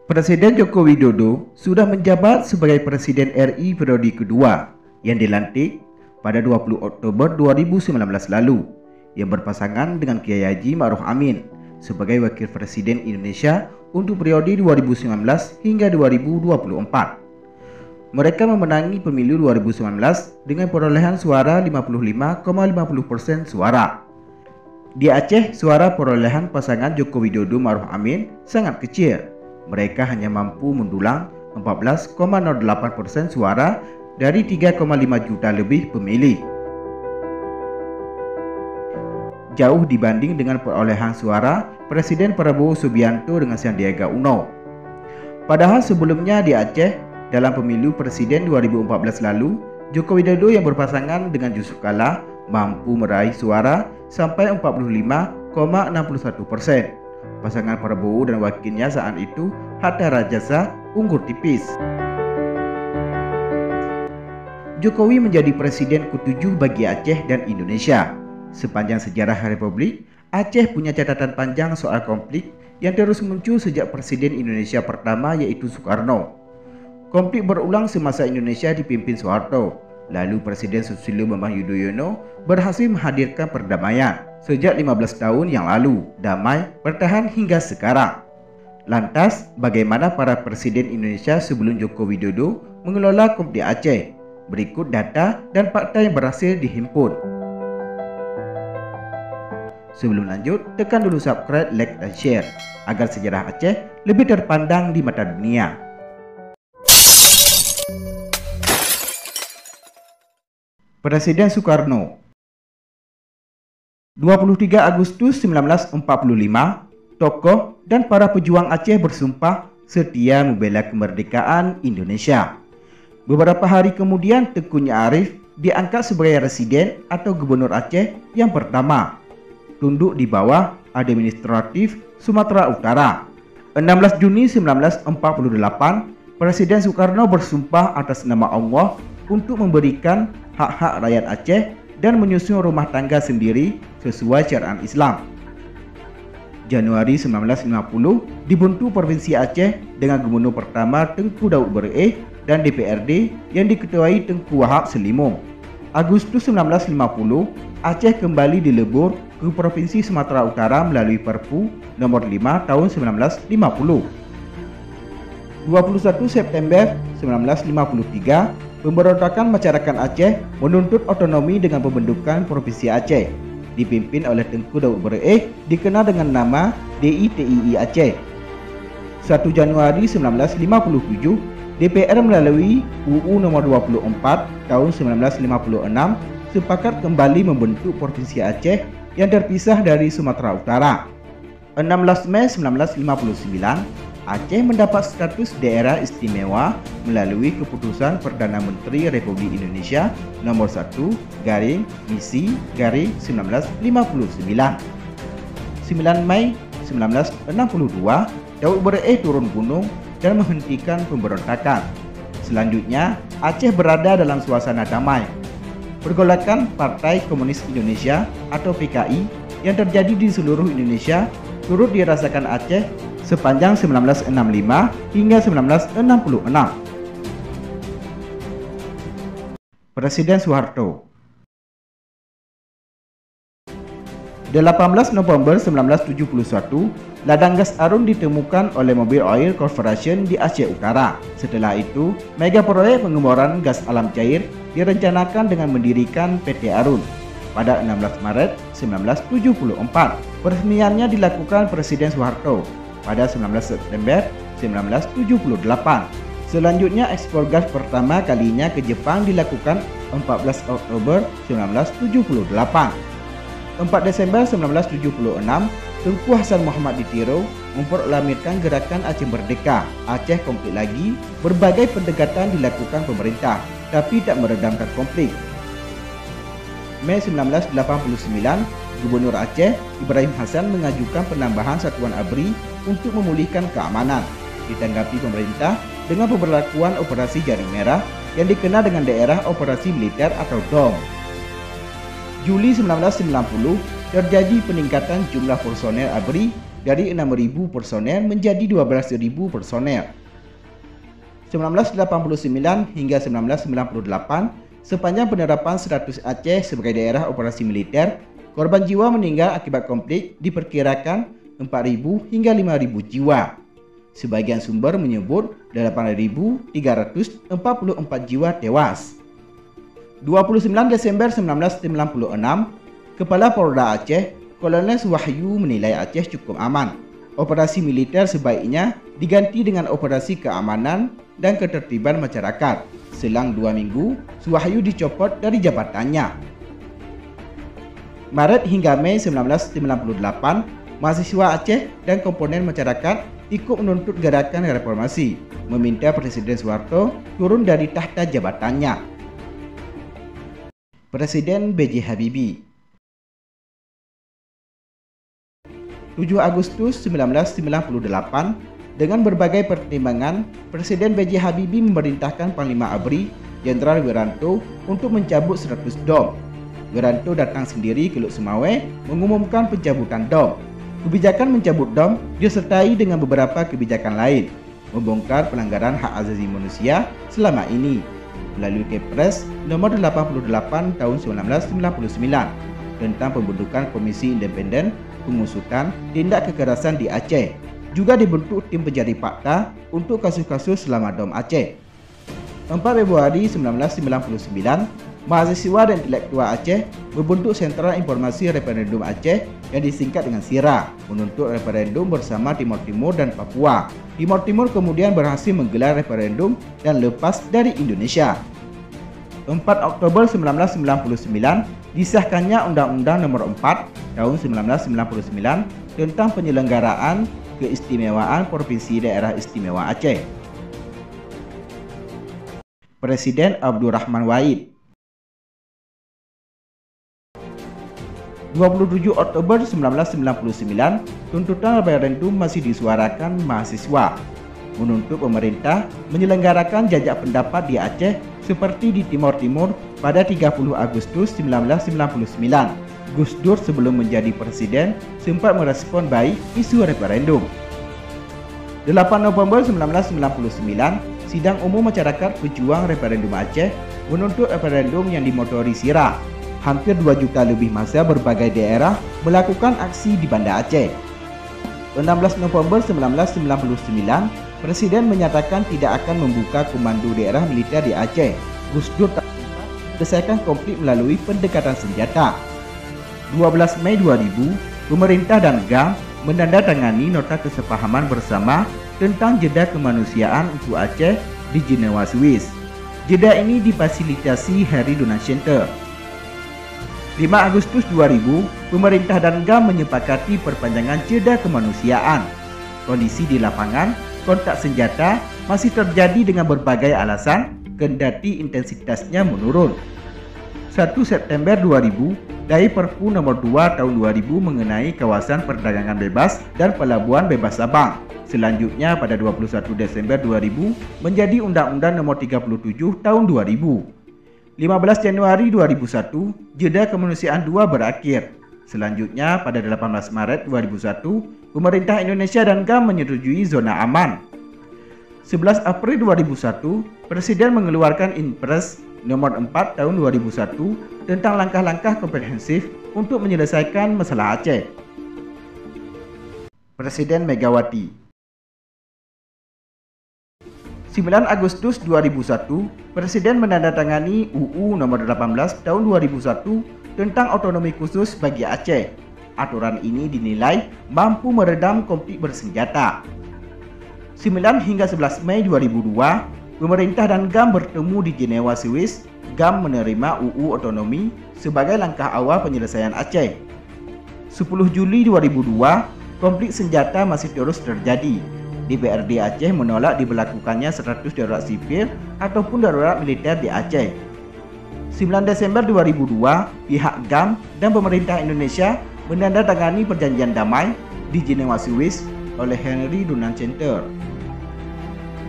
Presiden Joko Widodo sudah menjabat sebagai Presiden RI periode kedua yang dilantik pada 20 Oktober 2019 lalu, yang berpasangan dengan Kiai Haji Ma'ruf Amin sebagai Wakil Presiden Indonesia untuk periode 2019 hingga 2024. Mereka memenangi pemilu 2019 dengan perolehan suara 55,50% suara. Di Aceh, suara perolehan pasangan Joko Widodo Ma'ruf Amin sangat kecil. Mereka hanya mampu mendulang 14,08% suara dari 3,5 juta lebih pemilih. Jauh dibanding dengan perolehan suara Presiden Prabowo Subianto dengan Sandiaga Uno. Padahal sebelumnya di Aceh, dalam pemilu Presiden 2014 lalu, Joko Widodo yang berpasangan dengan Yusuf Kala mampu meraih suara sampai 45,61%. Pasangan Prabowo dan wakilnya saat itu, Hatta Rajasa, unggul tipis. Jokowi menjadi presiden ke-7 bagi Aceh dan Indonesia. Sepanjang sejarah Republik, Aceh punya catatan panjang soal konflik yang terus muncul sejak Presiden Indonesia pertama yaitu Soekarno. Konflik berulang semasa Indonesia dipimpin Soeharto. Lalu Presiden Susilo Bambang Yudhoyono berhasil menghadirkan perdamaian. Sejak 15 tahun yang lalu, damai bertahan hingga sekarang. Lantas, bagaimana para presiden Indonesia sebelum Joko Widodo mengelola konflik Aceh? Berikut data dan fakta yang berhasil dihimpun. Sebelum lanjut, tekan dulu subscribe, like, dan share agar sejarah Aceh lebih terpandang di mata dunia. Presiden Soekarno. 23 Agustus 1945, tokoh dan para pejuang Aceh bersumpah setia membela kemerdekaan Indonesia. Beberapa hari kemudian, Tengku Arif diangkat sebagai residen atau gubernur Aceh yang pertama, tunduk di bawah administratif Sumatera Utara. 16 Juni 1948, Presiden Soekarno bersumpah atas nama Allah untuk memberikan hak-hak rakyat Aceh dan menyusun rumah tangga sendiri sesuai syariat Islam. Januari 1950 dibentuk Provinsi Aceh dengan gubernur pertama Tengku Daud Bereh dan DPRD yang diketuai Tengku Wahab Selimung. Agustus 1950 Aceh kembali dilebur ke Provinsi Sumatera Utara melalui Perpu nomor 5 tahun 1950. 21 September 1953 pemberontakan masyarakat Aceh menuntut otonomi dengan pembentukan Provinsi Aceh, dipimpin oleh Tengku Daud Bereh, dikenal dengan nama DITII Aceh. 1 Januari 1957, DPR melalui UU nomor 24 tahun 1956 sepakat kembali membentuk Provinsi Aceh yang terpisah dari Sumatera Utara. 16 Mei 1959, Aceh mendapat status daerah istimewa melalui keputusan Perdana Menteri Republik Indonesia nomor 1/Misi/1959. 9 Mei 1962, Daud Bereh turun gunung dan menghentikan pemberontakan. Selanjutnya, Aceh berada dalam suasana damai. Pergolakan Partai Komunis Indonesia atau PKI yang terjadi di seluruh Indonesia turut dirasakan Aceh sepanjang 1965 hingga 1966. Presiden Soeharto. 18 November 1971, ladang gas Arun ditemukan oleh Mobil Oil Corporation di Aceh Utara. Setelah itu, mega proyek pengeboran gas alam cair direncanakan dengan mendirikan PT Arun. Pada 16 Maret 1974, peresmiannya dilakukan Presiden Soeharto. Pada 19 September 1978. Selanjutnya ekspor gas pertama kalinya ke Jepang dilakukan 14 Oktober 1978. 4 Desember 1976, Tengku Hasan Muhammad Ditiro memproklamirkan gerakan Aceh Merdeka. Aceh konflik lagi, berbagai pendekatan dilakukan pemerintah, tapi tak meredamkan konflik. Mei 1989, Gubernur Aceh Ibrahim Hassan mengajukan penambahan satuan ABRI untuk memulihkan keamanan. Ditanggapi pemerintah dengan pemberlakuan operasi Jaring Merah yang dikenal dengan daerah operasi militer atau DOM. Juli 1990 terjadi peningkatan jumlah personel ABRI dari 6.000 personel menjadi 12.000 personel. 1989 hingga 1998, sepanjang penerapan status Aceh sebagai daerah operasi militer, korban jiwa meninggal akibat konflik diperkirakan 4.000 hingga 5.000 jiwa. Sebagian sumber menyebut 8.344 jiwa tewas. 29 Desember 1996, Kepala Polda Aceh, Kolonel Suwahyu menilai Aceh cukup aman. Operasi militer sebaiknya diganti dengan operasi keamanan dan ketertiban masyarakat. Selang 2 minggu, Suwahyu dicopot dari jabatannya. Maret hingga Mei 1998, mahasiswa Aceh dan komponen masyarakat ikut menuntut gerakan reformasi, meminta Presiden Soeharto turun dari tahta jabatannya. Presiden B.J. Habibie. 7 Agustus 1998, dengan berbagai pertimbangan, Presiden B.J. Habibie memerintahkan Panglima ABRI, Jenderal Wiranto, untuk mencabut 100 dom. Wiranto datang sendiri ke Luk Sumawwe mengumumkan pencabutan dom. Kebijakan mencabut dom disertai dengan beberapa kebijakan lain, membongkar pelanggaran hak asasi manusia selama ini melalui Kepres nomor 88 tahun 1999 tentang pembentukan Komisi Independen Pengusutan Tindak Kekerasan di Aceh. Juga dibentuk tim pencari fakta untuk kasus-kasus selama dom Aceh. 4 Februari 1999, mahasiswa dan intelektual Aceh membentuk Sentra Informasi Referendum Aceh yang disingkat dengan SIRA, menuntut referendum bersama Timor Timur dan Papua. Timor Timur kemudian berhasil menggelar referendum dan lepas dari Indonesia. 4 Oktober 1999, disahkannya Undang-Undang Nomor 4 Tahun 1999 tentang penyelenggaraan keistimewaan Provinsi Daerah Istimewa Aceh. Presiden Abdurrahman Wahid. 27 Oktober 1999, tuntutan referendum masih disuarakan mahasiswa, menuntut pemerintah menyelenggarakan jajak pendapat di Aceh seperti di Timor Timur pada 30 Agustus 1999. Gus Dur sebelum menjadi presiden sempat merespon baik isu referendum. 8 November 1999, Sidang Umum Masyarakat Pejuang Referendum Aceh menuntut referendum yang dimotori SIRA. Hampir 2 juta lebih massa berbagai daerah melakukan aksi di Banda Aceh. 16 November 1999, Presiden menyatakan tidak akan membuka komando daerah militer di Aceh. Gus Dur tak menyelesaikan konflik melalui pendekatan senjata. 12 Mei 2000, pemerintah dan GAM menandatangani nota kesepahaman bersama tentang jeda kemanusiaan untuk Aceh di Jenewa, Swiss. Jeda ini difasilitasi Harry Donald Center. 5 Agustus 2000, pemerintah dan GAM menyepakati perpanjangan jeda kemanusiaan. Kondisi di lapangan, kontak senjata masih terjadi dengan berbagai alasan, kendati intensitasnya menurun. 1 September 2000, dari Perpu Nomor 2 Tahun 2000 mengenai kawasan perdagangan bebas dan pelabuhan bebas Sabang. Selanjutnya pada 21 Desember 2000 menjadi Undang-Undang Nomor 37 Tahun 2000. 15 Januari 2001, jeda kemanusiaan 2 berakhir. Selanjutnya pada 18 Maret 2001, pemerintah Indonesia dan GAM menyetujui zona aman. 11 April 2001, Presiden mengeluarkan Impres Nomor 4 Tahun 2001 tentang langkah-langkah komprehensif untuk menyelesaikan masalah Aceh. Presiden Megawati. 9 Agustus 2001, Presiden menandatangani UU Nomor 18 Tahun 2001 tentang otonomi khusus bagi Aceh. Aturan ini dinilai mampu meredam konflik bersenjata. 9 hingga 11 Mei 2002, pemerintah dan GAM bertemu di Jenewa, Swiss. GAM menerima UU Otonomi sebagai langkah awal penyelesaian Aceh. 10 Juli 2002, konflik senjata masih terus terjadi. DPRD Aceh menolak diberlakukannya status darurat sipil ataupun darurat militer di Aceh. 9 Desember 2002, pihak GAM dan pemerintah Indonesia menandatangani perjanjian damai di Jenewa, Swiss oleh Harry Donald Center.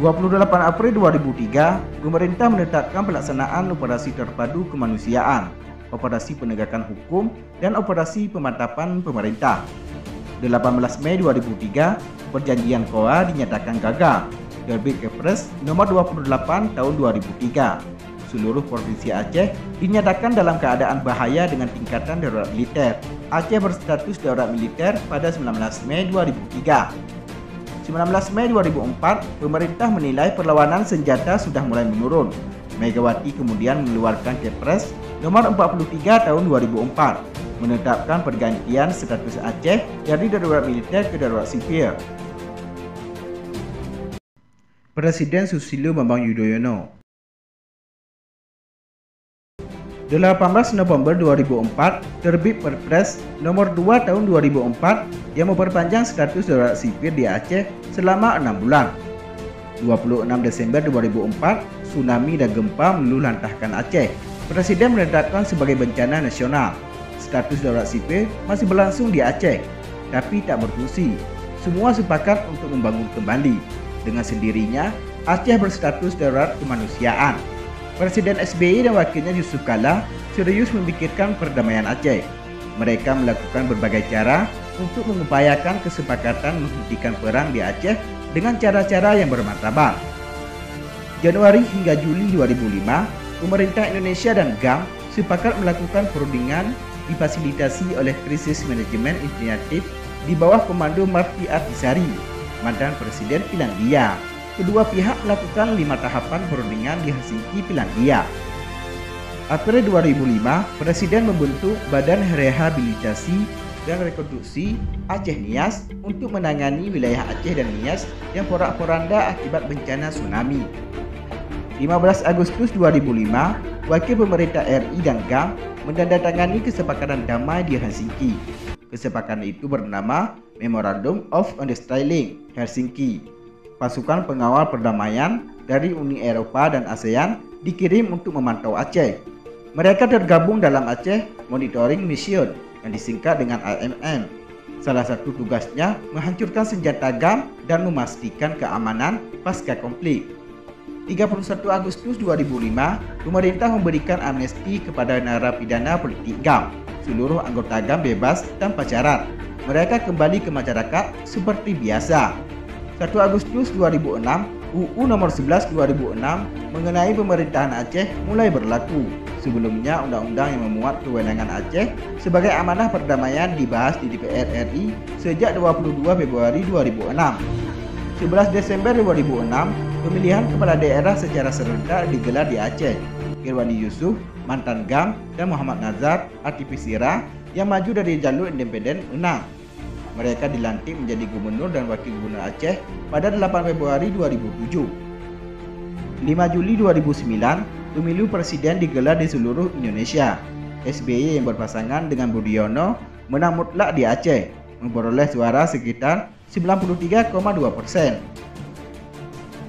28 April 2003, pemerintah menetapkan pelaksanaan operasi terpadu kemanusiaan, operasi penegakan hukum, dan operasi pemantapan pemerintah. 18 Mei 2003, perjanjian KOA dinyatakan gagal. Terbit Kepres nomor 28 tahun 2003. Seluruh provinsi Aceh dinyatakan dalam keadaan bahaya dengan tingkatan darurat militer. Aceh berstatus darurat militer pada 19 Mei 2003. 19 Mei 2004, pemerintah menilai perlawanan senjata sudah mulai menurun. Megawati kemudian mengeluarkan Kepres nomor 43 tahun 2004, menetapkan pergantian status Aceh dari darurat militer ke darurat sipil. Presiden Susilo Bambang Yudhoyono. 18 November 2004, terbit Perpres nomor 2 tahun 2004 yang memperpanjang status darurat sipil di Aceh selama 6 bulan. 26 Desember 2004, tsunami dan gempa meluluhlantahkan Aceh. Presiden menetapkan sebagai bencana nasional. Status darurat sipil masih berlangsung di Aceh, tapi tak berfungsi. Semua sepakat untuk membangun kembali. Dengan sendirinya, Aceh berstatus darurat kemanusiaan. Presiden SBY dan wakilnya Yusuf Kala serius memikirkan perdamaian Aceh. Mereka melakukan berbagai cara untuk mengupayakan kesepakatan menghentikan perang di Aceh dengan cara-cara yang bermartabat. Januari hingga Juli 2005, pemerintah Indonesia dan GAM sepakat melakukan perundingan difasilitasi oleh Krisis Manajemen Inisiatif di bawah komando Marty Ahtisaari, mantan Presiden Finlandia. Kedua pihak melakukan 5 tahapan perundingan di Helsinki, Finlandia. April 2005, Presiden membentuk Badan Rehabilitasi dan Rekonstruksi Aceh Nias untuk menangani wilayah Aceh dan Nias yang porak-poranda akibat bencana tsunami. 15 Agustus 2005, Wakil Pemerintah RI dan GAM menandatangani kesepakatan damai di Helsinki. Kesepakatan itu bernama Memorandum of Understanding Helsinki. Pasukan pengawal perdamaian dari Uni Eropa dan ASEAN dikirim untuk memantau Aceh. Mereka tergabung dalam Aceh Monitoring Mission yang disingkat dengan AMM. Salah satu tugasnya menghancurkan senjata GAM dan memastikan keamanan pasca konflik. 31 Agustus 2005, pemerintah memberikan amnesti kepada narapidana politik GAM. Seluruh anggota GAM bebas tanpa syarat. Mereka kembali ke masyarakat seperti biasa. 1 Agustus 2006, UU nomor 11 2006 mengenai pemerintahan Aceh mulai berlaku. Sebelumnya, undang-undang yang memuat kewenangan Aceh sebagai amanah perdamaian dibahas di DPR RI sejak 22 Februari 2006. 11 Desember 2006, pemilihan kepala daerah secara serentak digelar di Aceh. Irwandi Yusuf, mantan GAM, dan Muhammad Nazar, aktivis IRA yang maju dari jalur independen menang. Mereka dilantik menjadi gubernur dan wakil gubernur Aceh pada 8 Februari 2007. 5 Juli 2009, pemilu presiden digelar di seluruh Indonesia. SBY yang berpasangan dengan Budiono menang mutlak di Aceh, memperoleh suara sekitar 93,2%.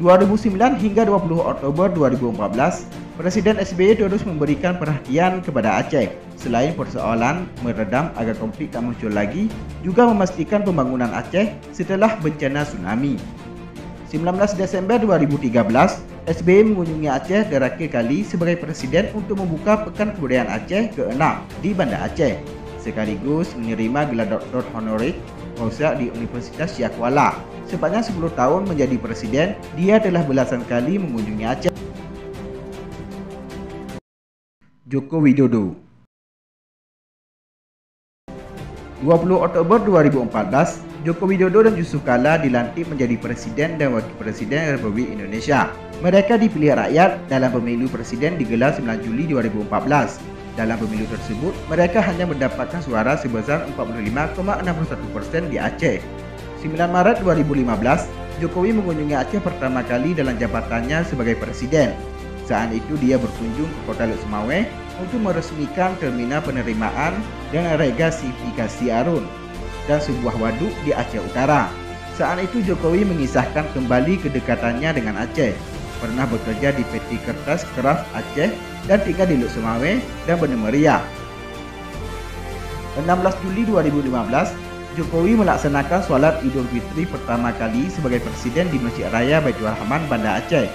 2009 hingga 20 Oktober 2014, Presiden SBY terus memberikan perhatian kepada Aceh. Selain persoalan meredam agar konflik tak muncul lagi, juga memastikan pembangunan Aceh setelah bencana tsunami. 19 Desember 2013, SBY mengunjungi Aceh terakhir kali sebagai presiden untuk membuka Pekan Kebudayaan Aceh ke-6 di Banda Aceh, sekaligus menerima gelar Doktor Honoris Causa di Universitas Syah Kuala. Sepanjang 10 tahun menjadi presiden, dia telah belasan kali mengunjungi Aceh. Joko Widodo. 20 Oktober 2014, Joko Widodo dan Yusuf Kala dilantik menjadi Presiden dan Wakil Presiden Republik Indonesia. Mereka dipilih rakyat dalam pemilu presiden digelar 9 Juli 2014. Dalam pemilu tersebut, mereka hanya mendapatkan suara sebesar 45,61% di Aceh. 9 Maret 2015, Jokowi mengunjungi Aceh pertama kali dalam jabatannya sebagai Presiden. Saat itu dia berkunjung ke kota Luk Semawe untuk meresmikan terminal penerimaan dan regasifikasi Arun dan sebuah waduk di Aceh Utara. Saat itu Jokowi mengisahkan kembali kedekatannya dengan Aceh, pernah bekerja di PT Kertas Keras Aceh dan tinggal di Luk Semawe dan Banda Meriah. 16 Juli 2015, Jokowi melaksanakan sholat Idul Fitri pertama kali sebagai Presiden di Masjid Raya Baitur Rahman, Banda Aceh.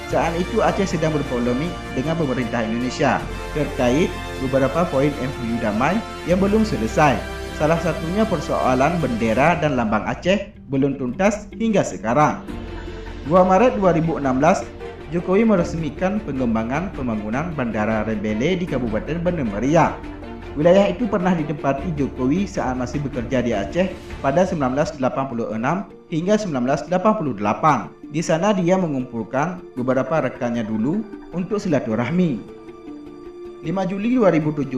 Saat itu Aceh sedang berpolemik dengan pemerintah Indonesia terkait beberapa poin MOU damai yang belum selesai. Salah satunya persoalan bendera dan lambang Aceh belum tuntas hingga sekarang. 2 Maret 2016, Jokowi meresmikan pengembangan pembangunan Bandara Rembele di Kabupaten Banda Meriah. Wilayah itu pernah ditempati Jokowi saat masih bekerja di Aceh pada 1986 hingga 1988. Di sana dia mengumpulkan beberapa rekannya dulu untuk silaturahmi. 5 Juli 2017,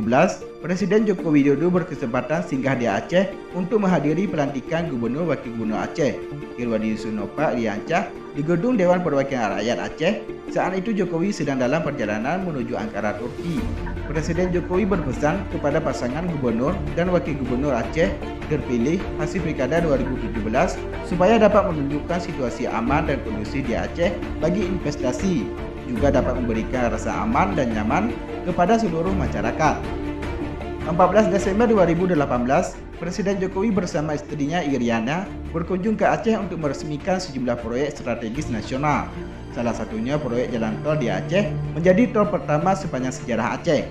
Presiden Joko Widodo berkesempatan singgah di Aceh untuk menghadiri pelantikan Gubernur Wakil Gubernur Aceh, Irwadi Yusof Riancah, di Gedung Dewan Perwakilan Rakyat Aceh. Saat itu Jokowi sedang dalam perjalanan menuju Ankara, Turki. Presiden Jokowi berpesan kepada pasangan Gubernur dan Wakil Gubernur Aceh terpilih hasil Pilkada 2017 supaya dapat menunjukkan situasi aman dan kondusif di Aceh bagi investasi, juga dapat memberikan rasa aman dan nyaman kepada seluruh masyarakat. 14 Desember 2018, Presiden Jokowi bersama istrinya Iriana berkunjung ke Aceh untuk meresmikan sejumlah proyek strategis nasional. Salah satunya proyek jalan tol di Aceh menjadi tol pertama sepanjang sejarah Aceh.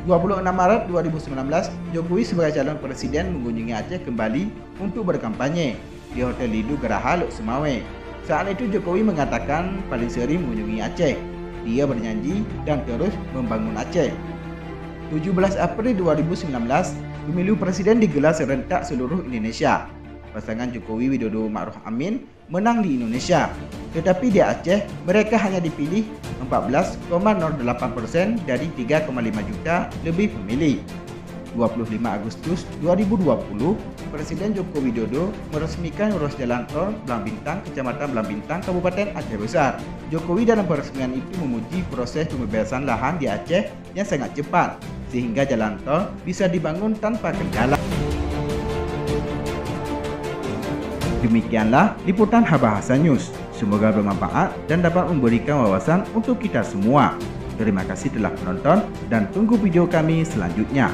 26 Maret 2019, Jokowi sebagai calon presiden mengunjungi Aceh kembali untuk berkampanye di Hotel Lido Geraha, Lok Sumawe. Saat itu Jokowi mengatakan paling sering mengunjungi Aceh. Dia bernyanyi dan terus membangun Aceh. 17 April 2019, pemilu presiden digelar serentak seluruh Indonesia. Pasangan Jokowi Widodo Ma'ruf Amin menang di Indonesia. Tetapi di Aceh, mereka hanya dipilih 14,08% dari 3,5 juta lebih pemilih. 25 Agustus 2020, Presiden Joko Widodo meresmikan ruas jalan tol Blang Bintang, Kecamatan Blang Bintang, Kabupaten Aceh Besar. Jokowi dalam peresmian itu memuji proses pembebasan lahan di Aceh yang sangat cepat, sehingga jalan tol bisa dibangun tanpa kendala. Demikianlah liputan Habahasa News. Semoga bermanfaat dan dapat memberikan wawasan untuk kita semua. Terima kasih telah menonton dan tunggu video kami selanjutnya.